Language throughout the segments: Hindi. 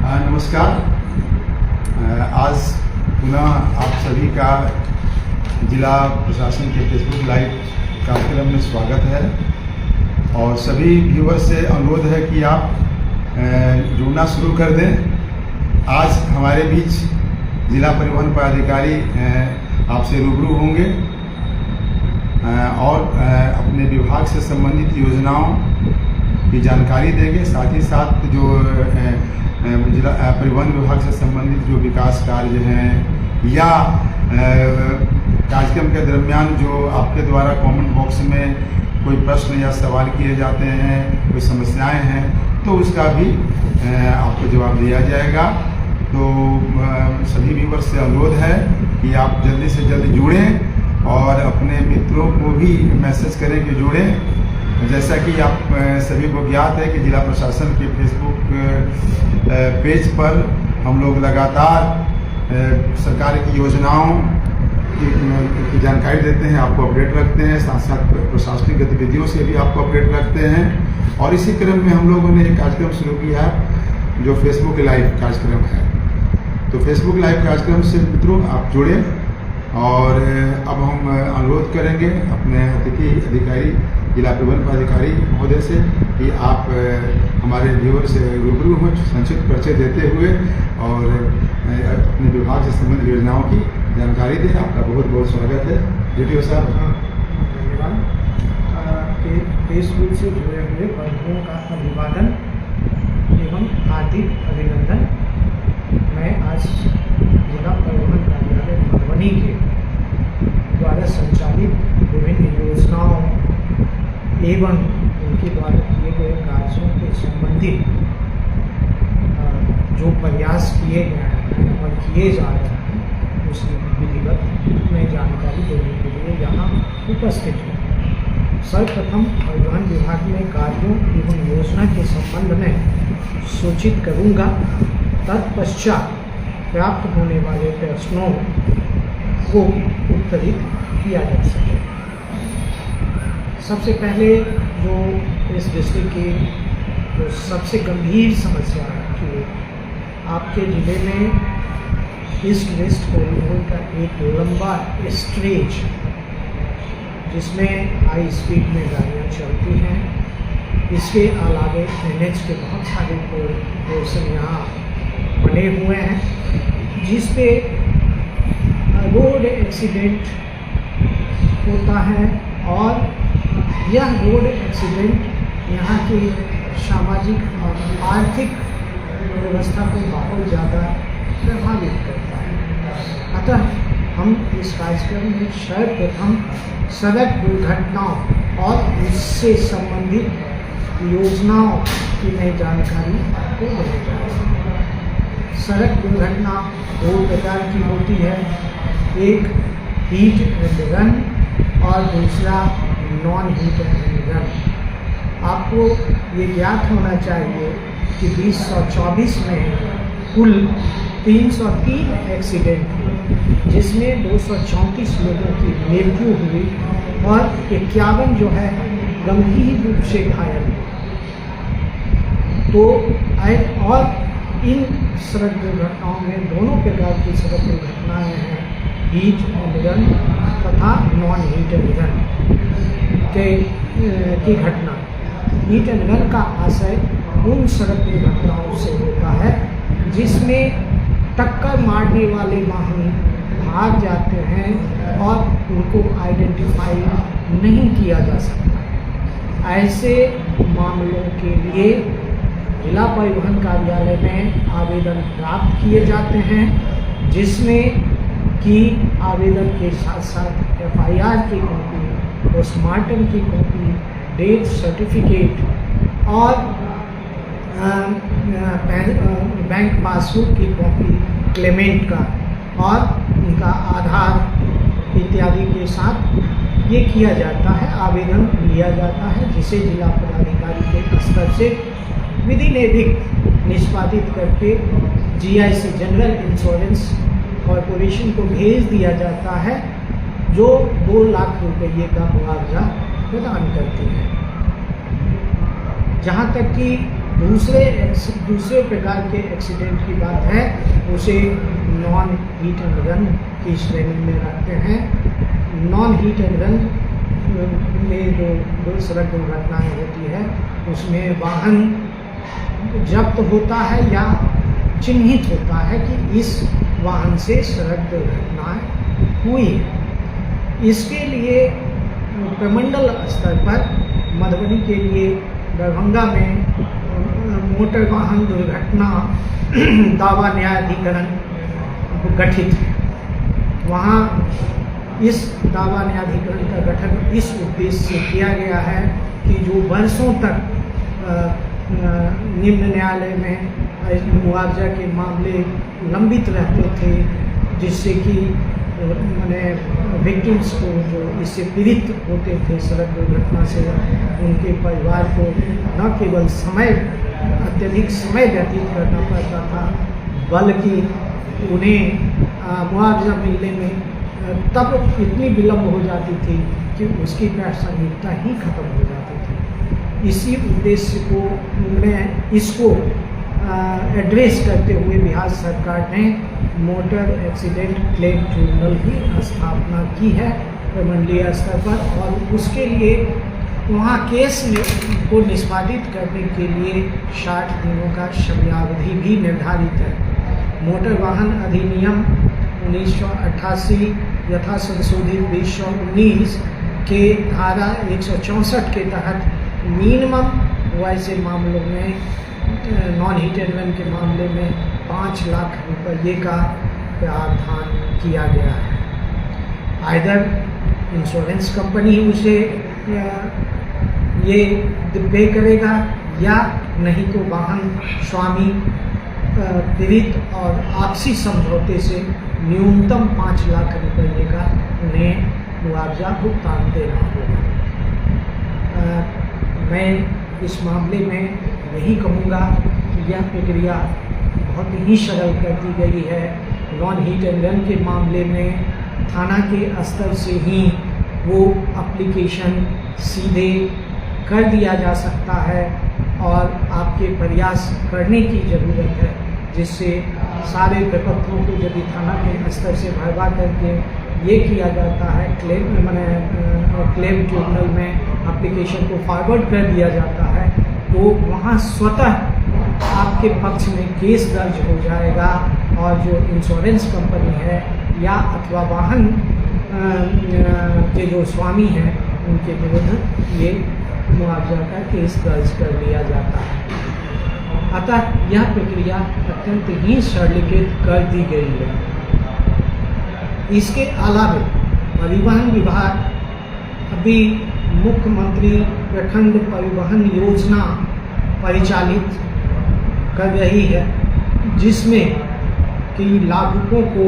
नमस्कार। आज पुनः आप सभी का जिला प्रशासन के फेसबुक लाइव कार्यक्रम में स्वागत है और सभी व्यूअर्स से अनुरोध है कि आप जुड़ना शुरू कर दें। आज हमारे बीच जिला परिवहन पदाधिकारी आपसे रूबरू होंगे और अपने विभाग से संबंधित योजनाओं की जानकारी देंगे। साथ ही साथ जो जिला परिवहन विभाग से संबंधित जो विकास कार्य हैं या कार्यक्रम के दरमियान जो आपके द्वारा कमेंट बॉक्स में कोई प्रश्न या सवाल किए जाते हैं, कोई समस्याएं हैं, तो उसका भी आपको जवाब दिया जाएगा। तो सभी व्यूअर्स से अनुरोध है कि आप जल्दी से जल्दी जुड़ें और अपने मित्रों को भी मैसेज करें कि जुड़ें। जैसा कि आप सभी को ज्ञात है कि जिला प्रशासन के फेसबुक पेज पर हम लोग लगातार सरकार की योजनाओं की जानकारी देते हैं, आपको अपडेट रखते हैं, साथ साथ प्रशासनिक गतिविधियों से भी आपको अपडेट रखते हैं। और इसी क्रम में हम लोगों ने एक कार्यक्रम शुरू किया है जो फेसबुक लाइव कार्यक्रम है। तो फेसबुक लाइव कार्यक्रम से मित्रों आप जुड़े और अब हम अनुरोध करेंगे अपने अतिथि अधिकारी जिला परिवहन पदाधिकारी महोदय से कि आप हमारे व्यूअर से रूबरू हों, संक्षिप्त परिचय देते हुए और अपने विभाग से संबंधित योजनाओं की जानकारी दें। आपका बहुत बहुत स्वागत है। DTO साहब। धन्यवाद। फेसबुक से जुड़े हुए बंधुओं का अभिवादन एवं हार्दिक अभिनंदन। मैं आज जिला परिवहन कार्यालय मधुबनी के द्वारा संचालित विभिन्न योजनाओं एवं उनके द्वारा किए गए कार्यों के संबंधित जो प्रयास किए गए हैं और किए जा रहे हैं उसकी विधिवत मैं जानकारी देने के लिए यहाँ उपस्थित हूँ। सर्वप्रथम परिवहन विभाग में कार्यों एवं योजना के संबंध में सूचित करूँगा। तत्पश्चात प्राप्त होने वाले प्रश्नों को उत्तरित किया जा सके। सबसे पहले जो इस डिस्ट्रिक्ट की जो सबसे गंभीर समस्या है कि आपके ज़िले में ईस्ट वेस्ट कॉरिडोर का एक लंबा स्ट्रेच जिसमें हाई स्पीड में गाड़ियाँ चलती हैं, इसके अलावे NH के बहुत सारे पोर्शन यहाँ बने हुए हैं जिस पे रोड एक्सीडेंट होता है और यह रोड एक्सीडेंट यहाँ की सामाजिक और आर्थिक व्यवस्था को बहुत ज़्यादा प्रभावित करता है। अतः हम इस कार्यक्रम में सर्वप्रथम सड़क दुर्घटनाओं और उससे संबंधित योजनाओं की नई जानकारी आपको देने जा रहे हैं। सड़क दुर्घटना दो प्रकार की होती है, एक हिट एंड रन और दूसरा नॉन हिट एंड रन। आपको ये ज्ञात होना चाहिए कि 2024 में कुल 303 एक्सीडेंट हुए जिसमें 234 लोगों की मृत्यु हुई और 51 जो है गंभीर रूप से घायल हुए। तो और इन सड़क दुर्घटनाओं में दोनों प्रकार की सड़क दुर्घटनाएं हैं, हिट एंड रन तथा नॉन हिट एंड रन की घटना। हिट एंड रन का आशय उन सड़क दुर्घटनाओं से होता है जिसमें टक्कर मारने वाले वाहन भाग जाते हैं और उनको आइडेंटिफाई नहीं किया जा सकता। ऐसे मामलों के लिए जिला परिवहन कार्यालय में आवेदन प्राप्त किए जाते हैं जिसमें कि आवेदन के साथ साथ FIR की कॉपी, पोस्टमार्टम की कॉपी, डेथ सर्टिफिकेट और बैंक पासबुक की कॉपी क्लेमेंट का और उनका आधार इत्यादि के साथ ये किया जाता है, आवेदन लिया जाता है जिसे जिला पदाधिकारी के स्तर से विधि निविघ्न निष्पादित करके GIC जनरल इंश्योरेंस कॉरपोरेशन को भेज दिया जाता है जो 2 लाख रुपये का मुआवजा प्रदान करती है। जहाँ तक कि दूसरे प्रकार के एक्सीडेंट की बात है, उसे नॉन हिट एंड रन की श्रेणी में रखते हैं। नॉन हिट एंड रन में जो सड़क दुर्घटनाएँ होती है उसमें वाहन जब्त होता है या चिन्हित होता है कि इस वाहन से सड़क दुर्घटनाएँ हुई है। इसके लिए प्रमंडल स्तर पर मधुबनी के लिए दरभंगा में मोटर वाहन दुर्घटना दावा न्यायाधिकरण गठित है। वहाँ इस दावा न्यायाधिकरण का गठन इस उद्देश्य से किया गया है कि जो वर्षों तक निम्न न्यायालय में मुआवजा के मामले लंबित रहते थे, जिससे कि मैंने विक्टिम्स को जो इससे पीड़ित होते थे सड़क दुर्घटना से, उनके परिवार को न केवल अत्यधिक समय व्यतीत करना पड़ता था, बल्कि उन्हें मुआवजा मिलने में तब इतनी विलम्ब हो जाती थी कि उसकी प्रासंगिकता ही खत्म हो जाती थी। इसी उद्देश्य को इसको एड्रेस करते हुए बिहार सरकार ने मोटर एक्सीडेंट क्लेम ट्रिब्यूनल की स्थापना की है प्रमंडलीय स्तर पर, और उसके लिए वहाँ केस को निष्पादित करने के लिए 60 दिनों का समयावधि भी निर्धारित है। मोटर वाहन अधिनियम 1988 यथा संशोधित 2019 के धारा 164 के तहत मिनिमम वैसे मामलों में नॉन हिट एंड रन के मामले में 5 लाख रुपये का प्रावधान किया गया है। आइदर इंश्योरेंस कंपनी उसे ये पे करेगा या नहीं तो वाहन स्वामी पीड़ित और आपसी समझौते से न्यूनतम 5 लाख रुपये का उन्हें मुआवजा भुगतान देना होगा। मैं इस मामले में यही कहूँगा कि यह प्रक्रिया बहुत ही सरल कर दी गई है। नॉन हिट एंड रन के मामले में थाना के स्तर से ही वो एप्लीकेशन सीधे कर दिया जा सकता है और आपके प्रयास करने की ज़रूरत है, जिससे सारे प्रपत्रों को यदि थाना के स्तर से भरवा करके ये किया जाता है, क्लेम ट्रिब्यूनल में एप्लीकेशन को फॉरवर्ड कर दिया जाता है, तो वहाँ स्वतः आपके पक्ष में केस दर्ज हो जाएगा और जो इंश्योरेंस कंपनी है या अथवा वाहन के जो स्वामी हैं उनके विरुद्ध ये मुआवजा का केस दर्ज कर लिया जाता है। अतः यह प्रक्रिया अत्यंत ही सरलीकृत कर दी गई है। इसके अलावा परिवहन विभाग अभी मुख्यमंत्री प्रखंड परिवहन योजना परिचालित कर रही है, जिसमें कि लाभुकों को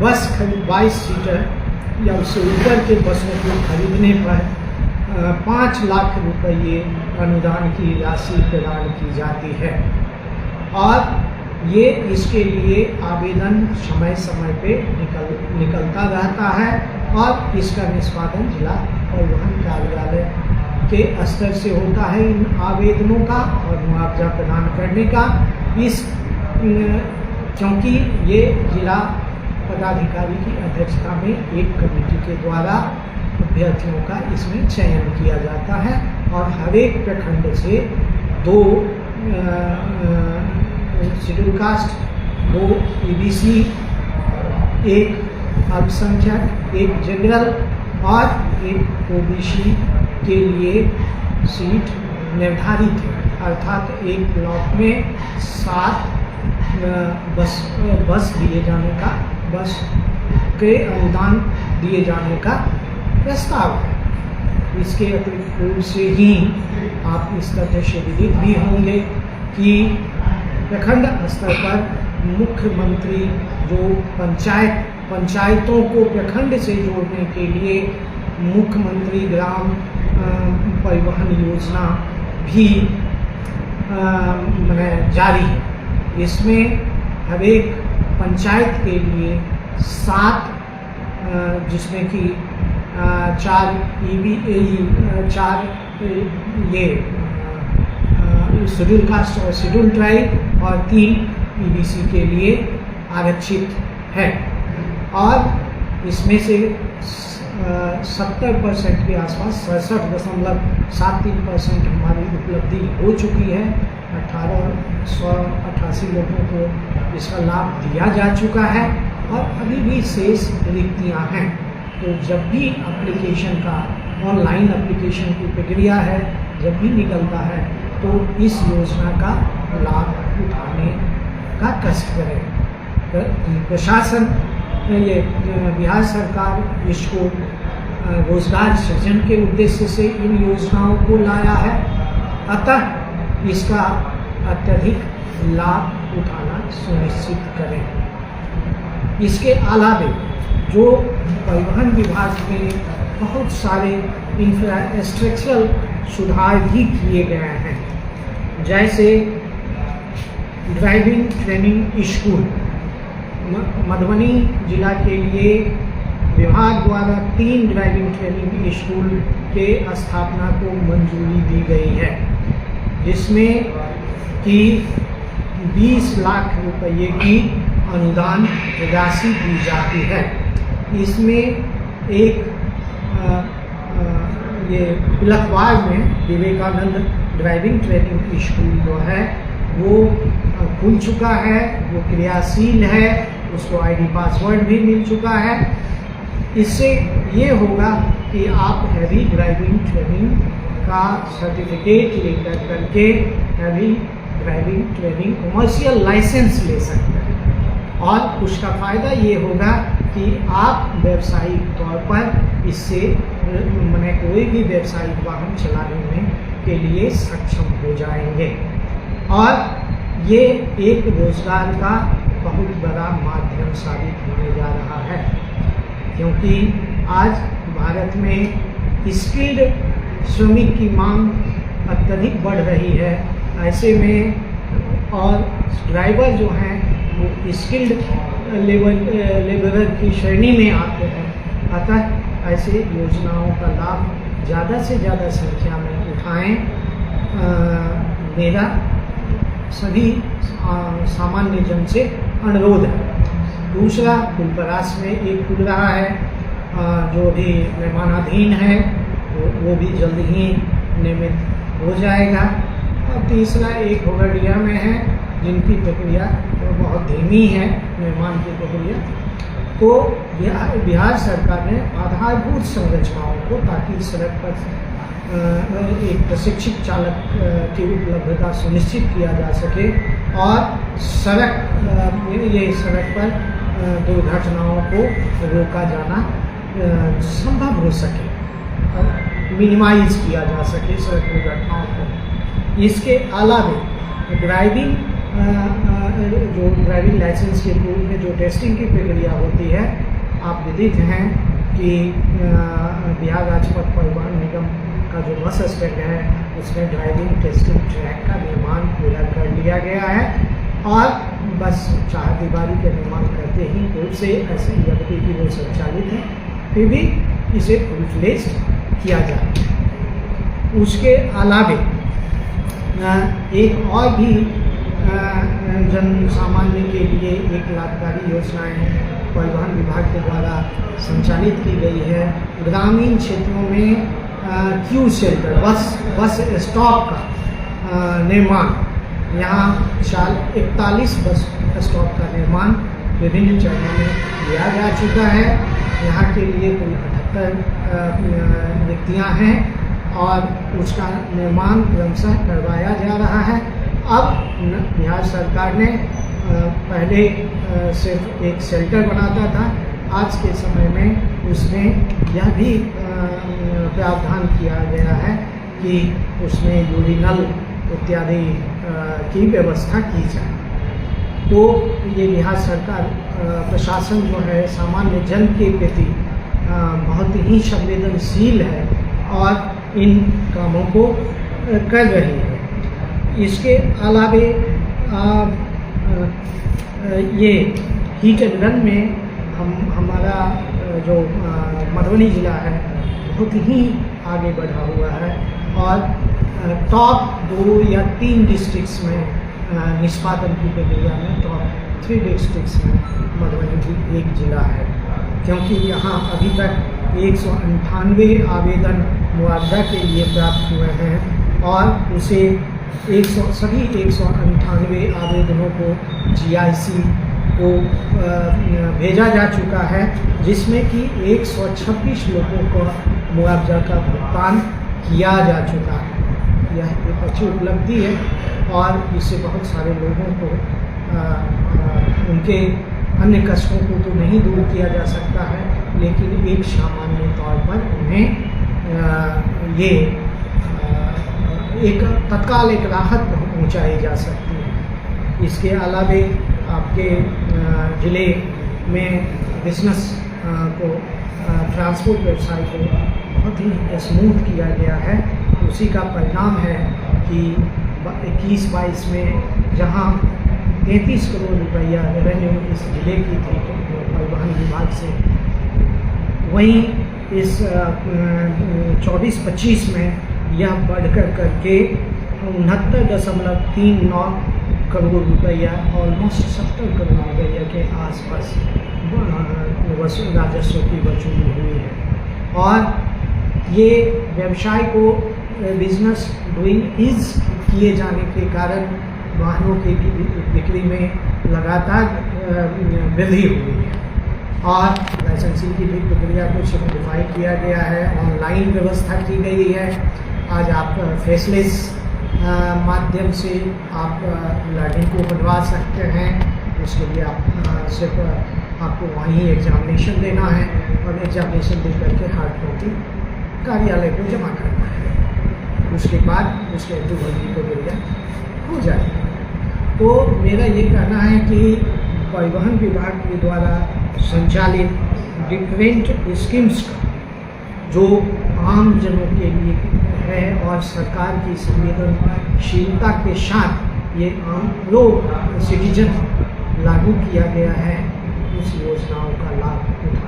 बस 22 सीटर या उससे ऊपर के बसों को खरीदने पर 5 लाख रुपये अनुदान की राशि प्रदान की जाती है और ये इसके लिए आवेदन समय समय पे निकलता रहता है और इसका निष्पादन जिला परिवहन कार्यालय के स्तर से होता है इन आवेदनों का और मुआवजा प्रदान करने का। क्योंकि ये जिला पदाधिकारी की अध्यक्षता में एक कमेटी के द्वारा अभ्यर्थियों का इसमें चयन किया जाता है और हर एक प्रखंड से 2 शेड्यूल कास्ट, 2 EBC, 1 अल्पसंख्यक, 1 जनरल और 1 OBC के लिए सीट निर्धारित है। अर्थात एक ब्लॉक में 7 बस दिए जाने का, बस के अनुदान दिए जाने का प्रस्ताव है। इसके अतिरिक्त रूप से ही आप इस तथ्य से विदित भी होंगे कि प्रखंड स्तर पर मुख्यमंत्री जो पंचायतों को प्रखंड से जोड़ने के लिए मुख्यमंत्री ग्राम परिवहन योजना भी जारी है। इसमें हर एक पंचायत के लिए 7 जिसमें कि 4 शेड्यूल कास्ट और शेड्यूल ट्राइब और 3 ईबीसी के लिए आरक्षित है। और इसमें से 70% के आसपास 67.73% हमारी उपलब्धि हो चुकी है। 1888 लोगों को इसका लाभ दिया जा चुका है और अभी भी शेष रिक्तियाँ हैं। तो जब भी एप्लीकेशन का ऑनलाइन एप्लीकेशन की प्रक्रिया है, जब भी निकलता है तो इस योजना का लाभ उठाने का कष्ट करें। प्रशासन ये बिहार सरकार इसको रोजगार सृजन के उद्देश्य से इन योजनाओं को लाया है, अतः इसका अत्यधिक लाभ उठाना सुनिश्चित करें। इसके अलावा जो परिवहन विभाग में बहुत सारे इंफ्रास्ट्रक्चरल सुधार भी किए गए हैं, जैसे ड्राइविंग ट्रेनिंग स्कूल मधुबनी जिला के लिए विभाग द्वारा 3 ड्राइविंग ट्रेनिंग स्कूल के स्थापना को मंजूरी दी गई है, जिसमें कि 20 लाख रुपये की अनुदान राशि दी जाती है। इसमें एक ये पिलखवाड़ में विवेकानंद ड्राइविंग ट्रेनिंग स्कूल जो है वो खुल चुका है, वो क्रियाशील है, उसको आईडी पासवर्ड भी मिल चुका है। इससे ये होगा कि आप हैवी ड्राइविंग ट्रेनिंग का सर्टिफिकेट लेकर करके heavy driving training commercial license ले सकते हैं और उसका फ़ायदा ये होगा कि आप व्यावसायिक तौर पर इससे मैंने कोई भी व्यावसायिक वाहन चलाने में के लिए सक्षम हो जाएंगे और ये एक रोजगार का बहुत बड़ा माध्यम साबित होने जा रहा है, क्योंकि आज भारत में स्किल्ड श्रमिक की मांग अत्यधिक बढ़ रही है। ऐसे में और ड्राइवर जो हैं वो स्किल्ड लेबरर की श्रेणी में आते हैं, अतः ऐसे योजनाओं का लाभ ज़्यादा से ज़्यादा संख्या में उठाएं। मेरा सभी सामान्य जन से अनुरोध है। दूसरा, फुलपरास में एक खुल रहा है जो भी निर्माणाधीन है वो भी जल्द ही निर्मित हो जाएगा। और तीसरा एक घोगड़िया में है जिनकी प्रक्रिया बहुत धीमी है निर्माण की प्रक्रिया। तो बिहार सरकार ने आधारभूत संरचनाओं को, ताकि सड़क पर एक प्रशिक्षित चालक की उपलब्धता सुनिश्चित किया जा सके और सड़क पर दुर्घटनाओं को रोका जाना संभव हो सके और मिनिमाइज किया जा सके सड़क दुर्घटनाओं को। इसके अलावा ड्राइविंग लाइसेंस के पूर्व में जो टेस्टिंग की प्रक्रिया होती है, आप विदित हैं कि बिहार राजपथ परिवहन निगम का जो बस स्टैंड है उसमें ड्राइविंग टेस्टिंग ट्रैक का निर्माण पूरा कर लिया गया है और बस चारदीवारी का निर्माण करते ही रूप से ऐसे यद्यपि कि वो संचालित है फिर भी इसे फुल फ्लेज्ड किया जाता है। उसके अलावा एक और भी जन सामान्य के लिए एक लाभकारी योजनाएं परिवहन विभाग के द्वारा संचालित की गई है। ग्रामीण क्षेत्रों में क्यू शेल्टर बस स्टॉप का निर्माण, यहाँ 41 बस स्टॉप का निर्माण विभिन्न चरणों में किया जा चुका है। यहाँ के लिए कुल 78 रिक्तियाँ हैं और उसका निर्माण क्रमशः करवाया जा रहा है। अब बिहार सरकार ने पहले सिर्फ एक शेल्टर बनाता था, आज के समय में उसमें यह भी प्रावधान किया गया है कि उसमें यूरिनल इत्यादि की व्यवस्था की जाए। तो ये बिहार सरकार प्रशासन जो है सामान्य जन के प्रति बहुत ही संवेदनशील है और इन कामों को कर रही है। इसके अलावे ये हिट एंड रन में हमारा जो मधुबनी ज़िला है बहुत ही आगे बढ़ा हुआ है और टॉप 2 या 3 डिस्ट्रिक्ट्स में निष्पादन की प्रक्रिया में टॉप 3 डिस्ट्रिक्ट्स में मधुबनी भी एक जिला है, क्योंकि यहाँ अभी तक 198 आवेदन मुआवजा के लिए प्राप्त हुए हैं और उसे सभी 198 आवेदनों को GIC को भेजा जा चुका है, जिसमें कि 126 लोगों को मुआवजा का भुगतान किया जा चुका है। यह एक अच्छी उपलब्धि है और इससे बहुत सारे लोगों को उनके अन्य कष्टों को तो नहीं दूर किया जा सकता है, लेकिन एक सामान्य तौर पर उन्हें ये एक तत्काल एक राहत पहुंचाई जा सकती है। इसके अलावे आपके ज़िले में बिजनेस को ट्रांसपोर्ट व्यवसाय को बहुत ही स्मूथ किया गया है। उसी का परिणाम है कि 21-22 में जहां 33 करोड़ रुपया रेवेन्यू इस जिले की थी परिवहन विभाग से, वहीं इस 24-25 में यह बढ़कर करके 69.39 करोड़ रुपया, ऑलमोस्ट 70 करोड़ रुपया के आसपास राजस्व की वसूली हुई है। और ये व्यवसाय को बिजनेस डूइंग इज किए जाने के कारण वाहनों की बिक्री में लगातार वृद्धि हुई है और लाइसेंसिंग की भी प्रक्रिया को सिम्प्लीफाई किया गया है, ऑनलाइन व्यवस्था की गई है। आज आप फेसलेस माध्यम से आप लर्निंग को बढ़वा सकते हैं। उसके लिए आप सिर्फ आपको वहीं एग्जामिनेशन देना है और एग्जामिनेशन दे करके हार्ड कॉपी कार्यालय को जमा करना है। उसके बाद उसके अप्रूवल की प्रक्रिया हो जाएगी। तो मेरा ये कहना है कि परिवहन विभाग के द्वारा संचालित डिफरेंट स्कीम्स का जो आम जनों के लिए है और सरकार की संवेदनशीलता के साथ ये आम लोग सिटीजन लागू किया गया है, उस योजनाओं का लाभ उठा